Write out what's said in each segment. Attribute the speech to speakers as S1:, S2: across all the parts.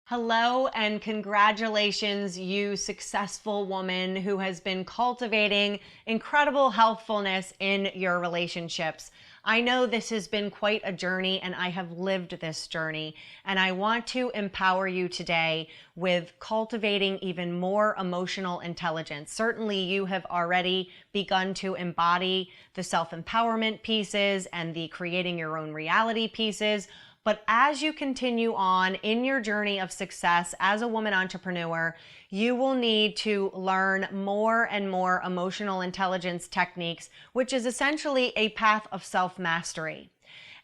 S1: Hello and congratulations, you successful woman who has been cultivating incredible healthfulness in your relationships. I know this has been quite a journey and I have lived this journey, and I want to empower you today with cultivating even more emotional intelligence. Certainly you have already begun to embody the self-empowerment pieces and the creating your own reality pieces. But as you continue on in your journey of success as a woman entrepreneur, you will need to learn more and more emotional intelligence techniques, which is essentially a path of self-mastery.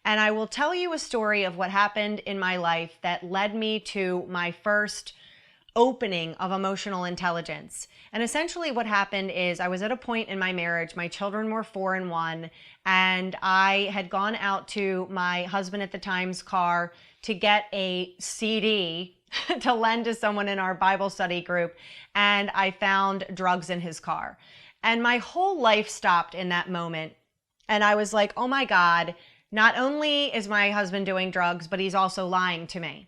S1: And I will tell you a story of what happened in my life that led me to my first opening of emotional intelligence. And essentially what happened is I was at a point in my marriage, my children were 4 and 1, and I had gone out to my husband at the time's car to get a CD to lend to someone in our Bible study group, and I found drugs in his car. And my whole life stopped in that moment. And I was like, oh my God, not only is my husband doing drugs, but he's also lying to me.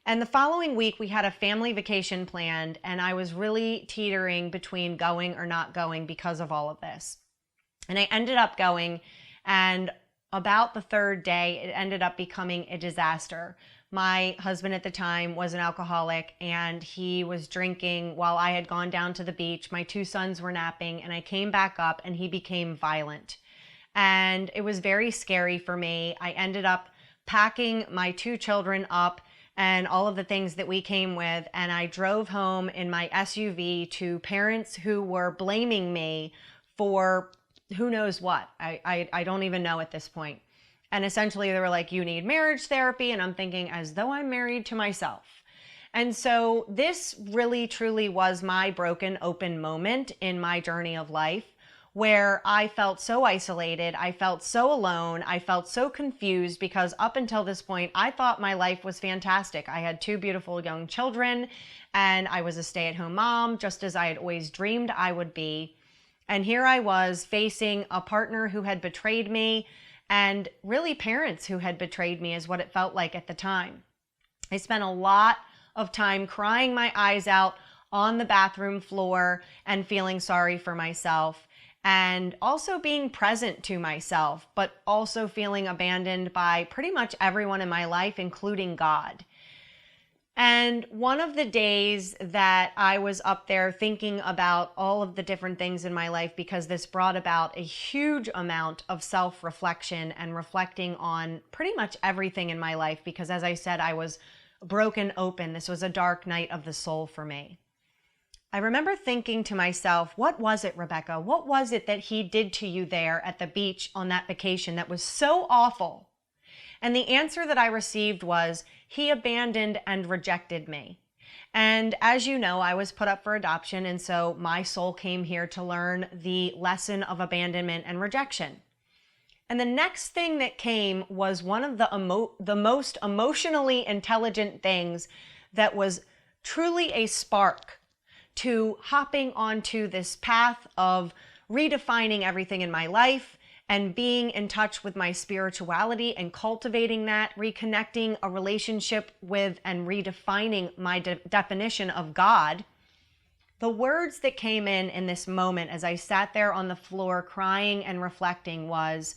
S1: And the following week, we had a family vacation planned, and I was really teetering between going or not going because of all of this. And I ended up going, and about the third day, it ended up becoming a disaster. My husband at the time was an alcoholic, and he was drinking while I had gone down to the beach. My 2 sons were napping, and I came back up, and he became violent. And it was very scary for me. I ended up packing my 2 children up and all of the things that we came with, and I drove home in my SUV to parents who were blaming me for who knows what. I don't even know at this point. And essentially they were like, you need marriage therapy, and I'm thinking as though I'm married to myself. And so this really truly was my broken open moment in my journey of life, where I felt so isolated, I felt so alone, I felt so confused, because up until this point, I thought my life was fantastic. I had 2 beautiful young children, and I was a stay-at-home mom, just as I had always dreamed I would be. And here I was facing a partner who had betrayed me, and really parents who had betrayed me is what it felt like at the time. I spent a lot of time crying my eyes out on the bathroom floor and feeling sorry for myself, and also being present to myself, but also feeling abandoned by pretty much everyone in my life, including God. And one of the days that I was up there thinking about all of the different things in my life, because this brought about a huge amount of self-reflection and reflecting on pretty much everything in my life, because as I said, I was broken open. This was a dark night of the soul for me. I remember thinking to myself, what was it, Rebecca? What was it that he did to you there at the beach on that vacation that was so awful? And the answer that I received was, he abandoned and rejected me. And as you know, I was put up for adoption, and so my soul came here to learn the lesson of abandonment and rejection. And the next thing that came was one of the most emotionally intelligent things that was truly a spark to hopping onto this path of redefining everything in my life and being in touch with my spirituality and cultivating that, reconnecting a relationship with and redefining my definition of God. The words that came in this moment as I sat there on the floor crying and reflecting was,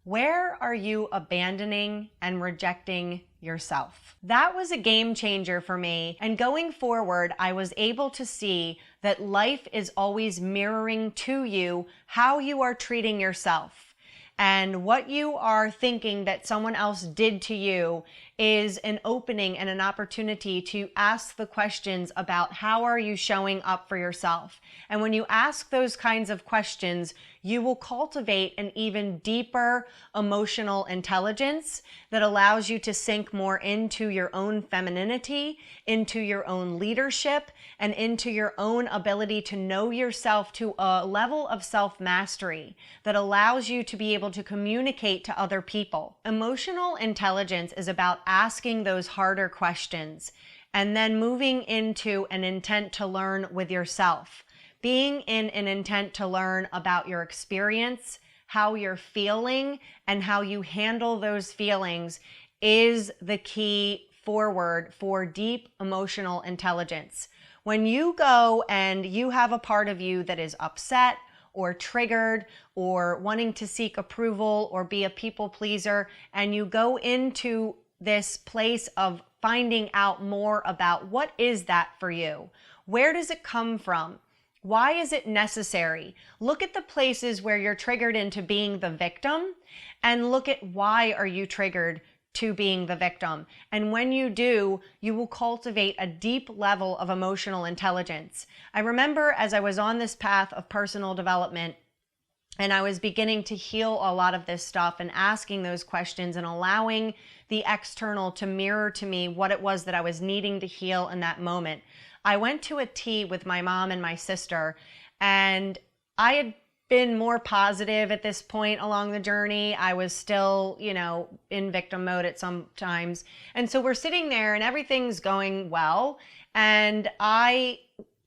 S1: where are you abandoning and rejecting yourself? That was a game changer for me. And going forward, I was able to see that life is always mirroring to you how you are treating yourself. And what you are thinking that someone else did to you is an opening and an opportunity to ask the questions about how are you showing up for yourself. And when you ask those kinds of questions, you will cultivate an even deeper emotional intelligence that allows you to sink more into your own femininity, into your own leadership, and into your own ability to know yourself to a level of self-mastery that allows you to be able to communicate to other people. Emotional intelligence is about asking those harder questions and then moving into an intent to learn with yourself. Being in an intent to learn about your experience, how you're feeling, and how you handle those feelings is the key forward for deep emotional intelligence. When you go and you have a part of you that is upset or triggered or wanting to seek approval or be a people pleaser, and you go into this place of finding out more about what is that for you? Where does it come from? Why is it necessary? Look at the places where you're triggered into being the victim and look at why are you triggered to being the victim. And when you do, you will cultivate a deep level of emotional intelligence. I remember as I was on this path of personal development and I was beginning to heal a lot of this stuff and asking those questions and allowing the external to mirror to me what it was that I was needing to heal in that moment. I went to a tea with my mom and my sister, and I had been more positive at this point along the journey. I was still, in victim mode at some times. And so we're sitting there and everything's going well. And I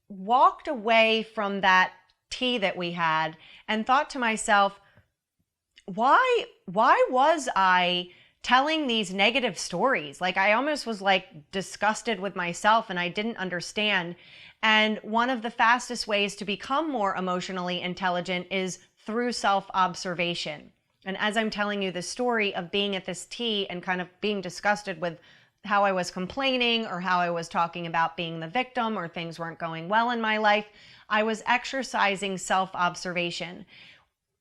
S1: walked away from that tea that we had and thought to myself, why was I telling these negative stories? Like I almost was like disgusted with myself and I didn't understand. And one of the fastest ways to become more emotionally intelligent is through self-observation. And as I'm telling you the story of being at this tea and kind of being disgusted with how I was complaining or how I was talking about being the victim or things weren't going well in my life, I was exercising self-observation.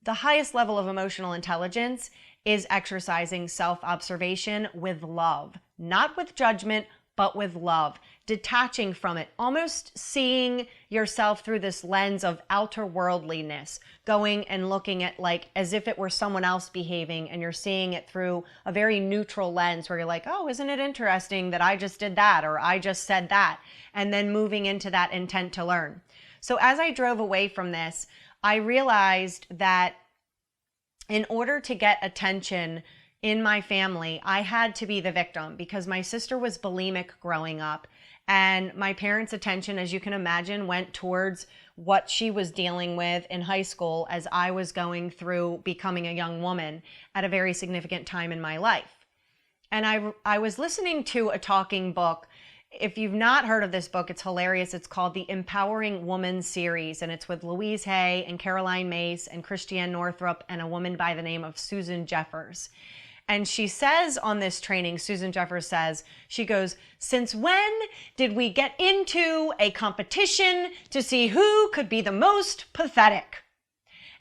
S1: The highest level of emotional intelligence is exercising self-observation with love, not with judgment, but with love, detaching from it, almost seeing yourself through this lens of outer worldliness, going and looking at like as if it were someone else behaving and you're seeing it through a very neutral lens where you're like, oh, isn't it interesting that I just did that or I just said that, and then moving into that intent to learn. So as I drove away from this, I realized that in order to get attention in my family, I had to be the victim because my sister was bulimic growing up and my parents' attention, as you can imagine, went towards what she was dealing with in high school as I was going through becoming a young woman at a very significant time in my life. And I was listening to a talking book. If you've not heard of this book, it's hilarious. It's called the Empowering Woman series, and it's with Louise Hay and Caroline Myss and Christiane Northrup and a woman by the name of Susan Jeffers. And she says on this training, Susan Jeffers says, she goes, since when did we get into a competition to see who could be the most pathetic?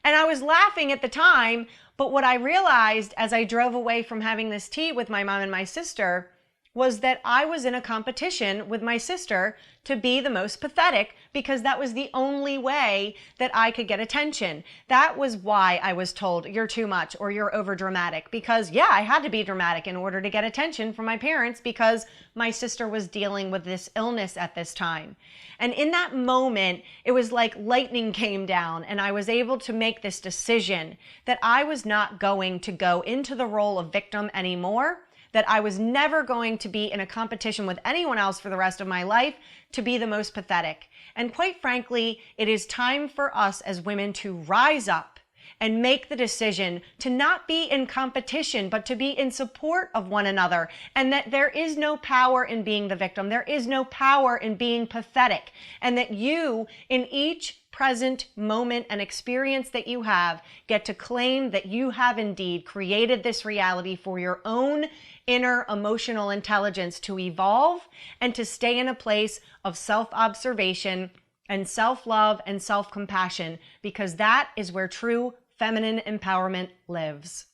S1: And I was laughing at the time, but what I realized as I drove away from having this tea with my mom and my sister was that I was in a competition with my sister to be the most pathetic because that was the only way that I could get attention. That was why I was told you're too much or you're over dramatic, because yeah, I had to be dramatic in order to get attention from my parents because my sister was dealing with this illness at this time. And in that moment, it was like lightning came down and I was able to make this decision that I was not going to go into the role of victim anymore, that I was never going to be in a competition with anyone else for the rest of my life to be the most pathetic. And quite frankly, it is time for us as women to rise up and make the decision to not be in competition, but to be in support of one another. And that there is no power in being the victim. There is no power in being pathetic. And that you, in each present moment and experience that you have, get to claim that you have indeed created this reality for your own inner emotional intelligence to evolve and to stay in a place of self-observation and self-love and self-compassion, because that is where true feminine empowerment lives.